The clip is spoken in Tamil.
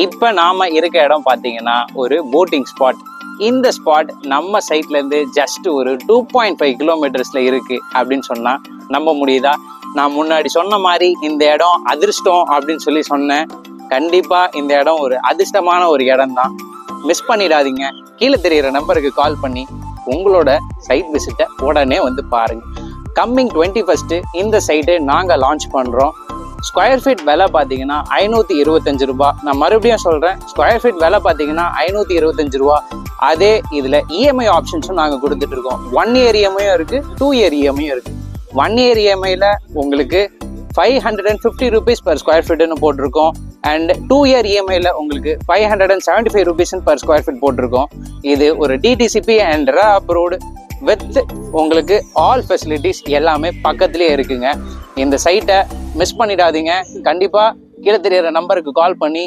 இப்போ நாம இருக்க இடம் பார்த்தீங்கன்னா ஒரு போட்டிங் ஸ்பாட். இந்த ஸ்பாட் நம்ம சைட்ல இருந்து ஜஸ்ட் ஒரு 2.5 கிலோமீட்டர்ஸ்ல இருக்கு அப்படின்னு சொன்னா நம்ப முடியுதா? நான் முன்னாடி சொன்ன மாதிரி இந்த இடம் அதிர்ஷ்டம் அப்படின்னு சொல்லி சொன்னேன். கண்டிப்பா இந்த இடம் ஒரு அதிர்ஷ்டமான ஒரு இடம் தான். மிஸ் பண்ணிடாதீங்க. கீழே தெரியிற நம்பருக்கு கால் பண்ணி உங்களோட சைட் விசிட்டை உடனே வந்து பாருங்க. கம்மிங் 21 இந்த சைட்டை நாங்கள் லான்ச் பண்ணுறோம். ஸ்கொயர் ஃபீட் விலை பார்த்தீங்கன்னா 525 ரூபா. நான் மறுபடியும் சொல்கிறேன், ஸ்கொயர் ஃபீட் விலை பார்த்தீங்கன்னா 525 ரூபா. அதே இதில் இஎம்ஐ ஆப்ஷன்ஸும் நாங்கள் கொடுத்துட்ருக்கோம். 1 இயர் இஎம்ஐயும் இருக்குது, 2 இயர் இஎம்ஐயும் இருக்குது. 1 இயர் இஎம்ஐயில் உங்களுக்கு 550 ருபீஸ் பர் ஸ்கொயர் ஃபீட்னு போட்டிருக்கோம். அண்ட் 2 இயர் இஎம்ஐயில் உங்களுக்கு 575 ருபீஸ் பர் ஸ்கொயர் ஃபீட் போட்டிருக்கோம். இது ஒரு டிடிசிபி அண்ட் அப்ரூவ்டு வித் உங்களுக்கு ஆல் ஃபெசிலிட்டிஸ் எல்லாமே பக்கத்துலேயே இருக்குங்க. இந்த சைட்டை மிஸ் பண்ணிடாதீங்க. கண்டிப்பாக கீழே தெரியிற நம்பருக்கு கால் பண்ணி